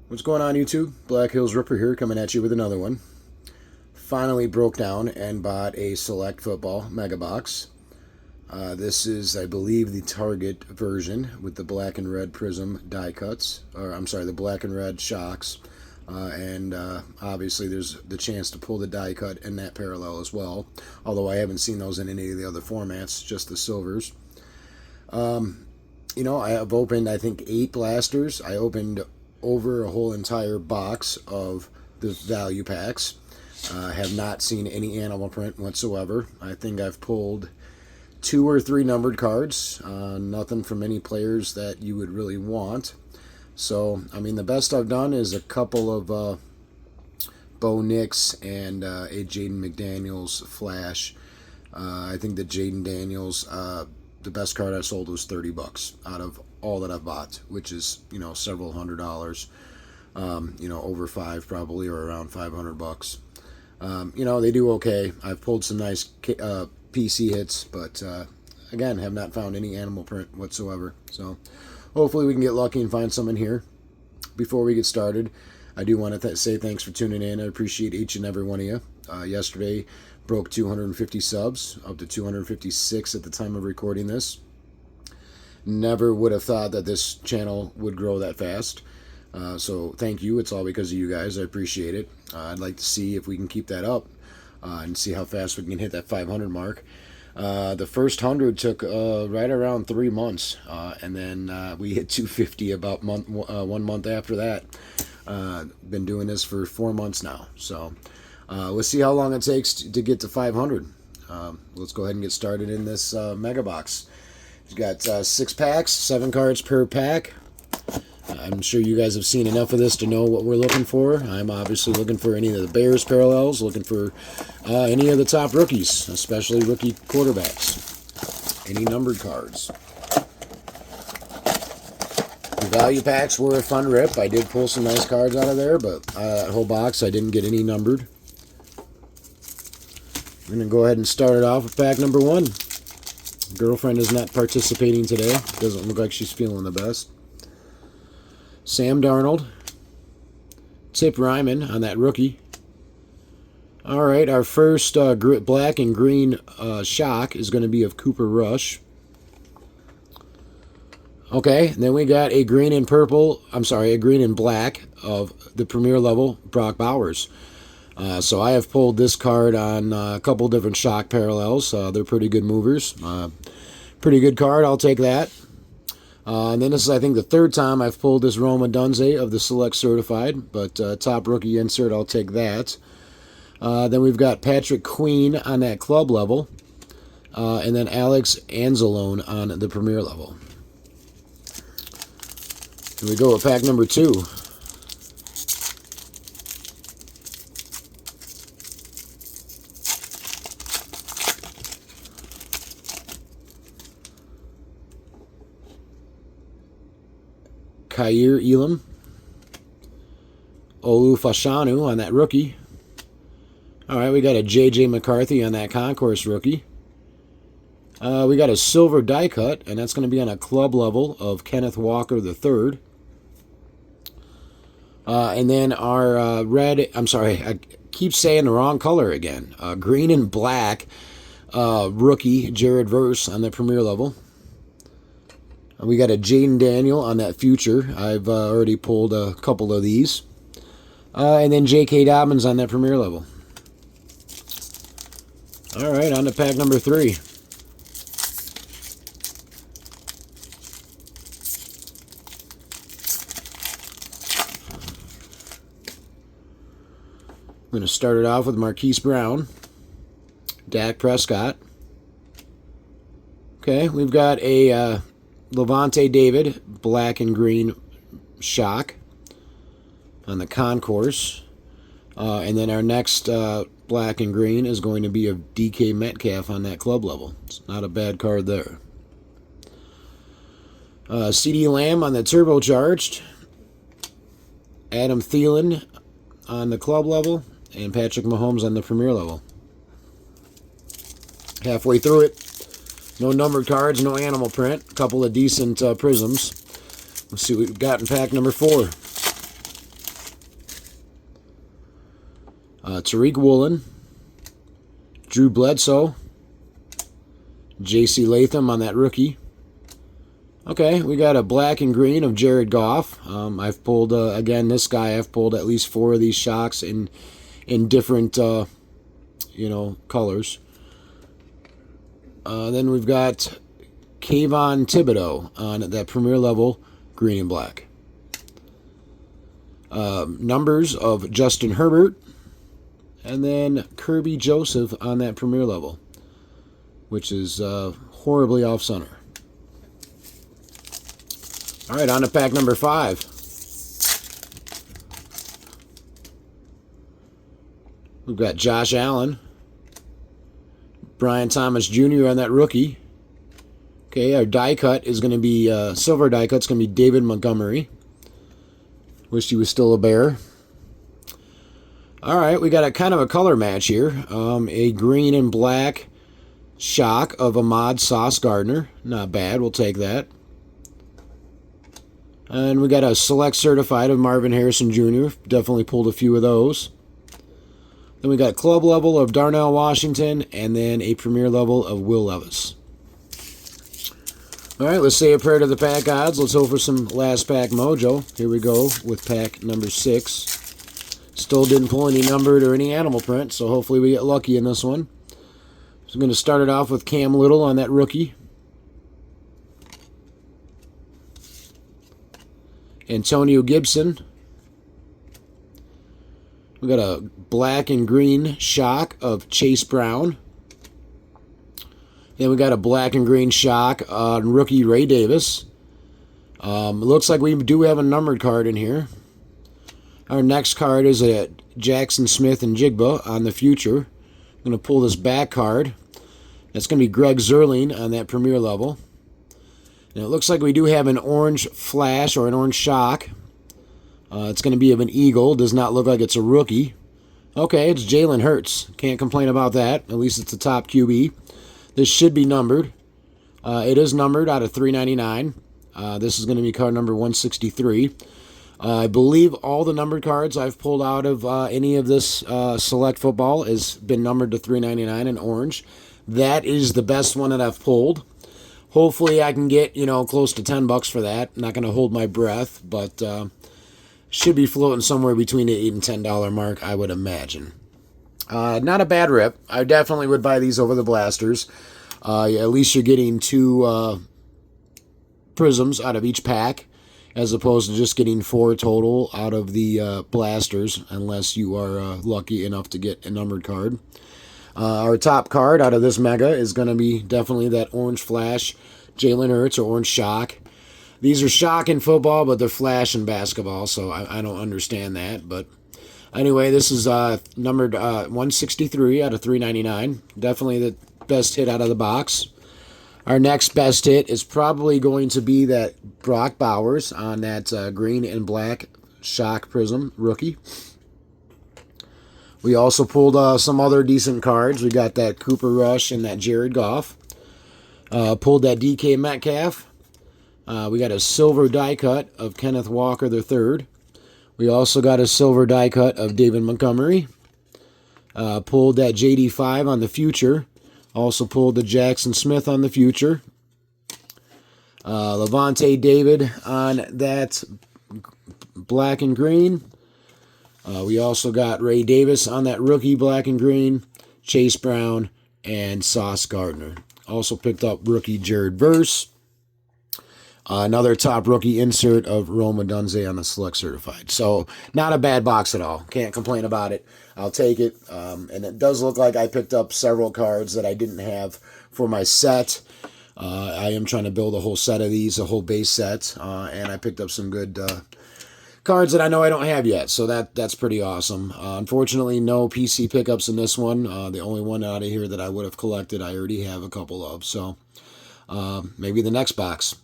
What's going on, YouTube? Black Hills Ripper here, coming at you with another one. Finally broke down and bought a Select Football Mega Box. This is, I believe, the Target version with the black and red prism die cuts, or I'm sorry, the black and red shocks. And obviously there's the chance to pull the die cut in that parallel as well, although I haven't seen those in any of the other formats, just the silvers. I have opened, I think, 8 blasters. I opened over a whole entire box of the value packs. Have not seen any animal print whatsoever. I think I've pulled 2 or 3 numbered cards. Nothing from any players that you would really want. So, I mean, the best I've done is a couple of Bo Nix and a Jaden McDaniels flash. I think that Jayden Daniels, the best card I sold was $30 out of all that I've bought, which is, several $100s. Over 5 probably, or around $500. They do okay. I've pulled some nice PC hits, but again, have not found any animal print whatsoever. So hopefully we can get lucky and find some in here. Before we get started, I do want to say thanks for tuning in. I appreciate each and every one of you. Yesterday broke 250 subs, up to 256 at the time of recording this. Never would have thought that this channel would grow that fast. So thank you. It's all because of you guys. I appreciate it. I'd like to see if we can keep that up and see how fast we can hit that 500 mark. The first 100 took right around 3 months, and then we hit 250 about 1 month after that. Been doing this for 4 months now, so let's see how long it takes to get to 500. Let's go ahead and get started in this mega box. It's got 6 packs, 7 cards per pack. I'm sure you guys have seen enough of this to know what we're looking for. I'm obviously looking for any of the Bears parallels, looking for any of the top rookies, especially rookie quarterbacks. Any numbered cards. The value packs were a fun rip. I did pull some nice cards out of there, but that whole box I didn't get any numbered. I'm going to go ahead and start it off with pack number 1. Girlfriend is not participating today. Doesn't look like she's feeling the best. Sam Darnold. Tip Ryman on that rookie. All right, our first black and green shock is going to be of Cooper Rush. Okay, and then we got a green and purple, a green and black of the premier level, Brock Bowers. So I have pulled this card on a couple different shock parallels. They're pretty good movers. Pretty good card, I'll take that. And then this is, I think, the 3rd time I've pulled this Roma Dunze of the Select Certified, but top rookie insert, I'll take that. Then we've got Patrick Queen on that club level, and then Alex Anzalone on the premier level. Here we go with pack number 2. Khair Elam, Olu Fashanu on that rookie. All right, we got a J.J. McCarthy on that Concourse rookie. We got a silver die cut, and that's going to be on a club level of Kenneth Walker III. And then our I keep saying the wrong color again. Green and black rookie Jared Verse on the premier level. We got a Jayden Daniel on that future. I've already pulled a couple of these. And then J.K. Dobbins on that premier level. All right, on to pack number 3. I'm going to start it off with Marquise Brown, Dak Prescott. Okay, we've got a Levante David, black and green shock on the Concourse. And then our next black and green is going to be a DK Metcalf on that club level. It's not a bad card there. CD Lamb on the turbocharged. Adam Thielen on the club level. And Patrick Mahomes on the premier level. Halfway through it. No numbered cards, no animal print. A couple of decent prisms. Let's see what we've got in pack number 4. Tariq Woolen, Drew Bledsoe, J.C. Latham on that rookie. Okay, we got a black and green of Jared Goff. I've pulled, again, this guy, I've pulled at least 4 of these shocks in different, colors. Then we've got Kayvon Thibodeau on that premier level, green and black. Numbers of Justin Herbert, and then Kirby Joseph on that premier level, which is horribly off center. All right, on to pack number 5. We've got Josh Allen, Brian Thomas Jr. on that rookie. Okay, our die cut is going to be, silver die cut's going to be David Montgomery. Wish he was still a Bear. All right, we got a kind of a color match here. A green and black shock of Ahmad Sauce Gardner. Not bad, we'll take that. And we got a select certified of Marvin Harrison Jr. Definitely pulled a few of those. Then we got club level of Darnell Washington, and then a premier level of Will Levis. All right, let's say a prayer to the pack odds. Let's hope for some last pack mojo. Here we go with pack number 6. Still didn't pull any numbered or any animal print, so hopefully we get lucky in this one. So I'm going to start it off with Cam Little on that rookie. Antonio Gibson. We got a black and green shock of Chase Brown. Then we got a black and green shock on rookie Ray Davis. Looks like we do have a numbered card in here. Our next card is a Jackson Smith and Jigba on the future. I'm going to pull this back card. That's going to be Greg Zerling on that premier level. And it looks like we do have an orange flash or an orange shock. It's going to be of an Eagle. Does not look like it's a rookie. Okay, it's Jalen Hurts. Can't complain about that. At least it's the top QB. This should be numbered. It is numbered out of 399. This is going to be card number 163. I believe all the numbered cards I've pulled out of any of this select football has been numbered to 399 in orange. That is the best one that I've pulled. Hopefully I can get, close to $10 for that. I'm not going to hold my breath, but should be floating somewhere between the $8 and $10 mark, I would imagine. Not a bad rip. I definitely would buy these over the blasters. At least you're getting 2 prisms out of each pack, as opposed to just getting 4 total out of the blasters, unless you are lucky enough to get a numbered card. Our top card out of this mega is going to be definitely that orange flash Jalen Hurts or orange shock. These are shock in football, but they're flash in basketball, so I don't understand that. But anyway, this is numbered 163 out of 399. Definitely the best hit out of the box. Our next best hit is probably going to be that Brock Bowers on that green and black shock prism rookie. We also pulled some other decent cards. We got that Cooper Rush and that Jared Goff. Pulled that DK Metcalf. We got a silver die cut of Kenneth Walker III. We also got a silver die cut of David Montgomery. Pulled that JD5 on the future. Also pulled the Jackson Smith on the future. Levante David on that black and green. We also got Ray Davis on that rookie black and green, Chase Brown, and Sauce Gardner. Also picked up rookie Jared Verse. Another top rookie insert of Rome Odunze on the select certified. So not a bad box at all. Can't complain about it. I'll take it. And it does look like I picked up several cards that I didn't have for my set. I am trying to build a whole set of these, a whole base set. And I picked up some good cards that I know I don't have yet, so that's pretty awesome. Unfortunately, no PC pickups in this one. The only one out of here that I would have collected, I already have a couple of, so maybe the next box.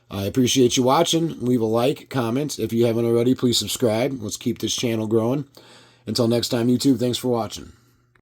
I appreciate you watching. Leave a like, comment. If you haven't already, please subscribe. Let's keep this channel growing. Until next time, YouTube, thanks for watching.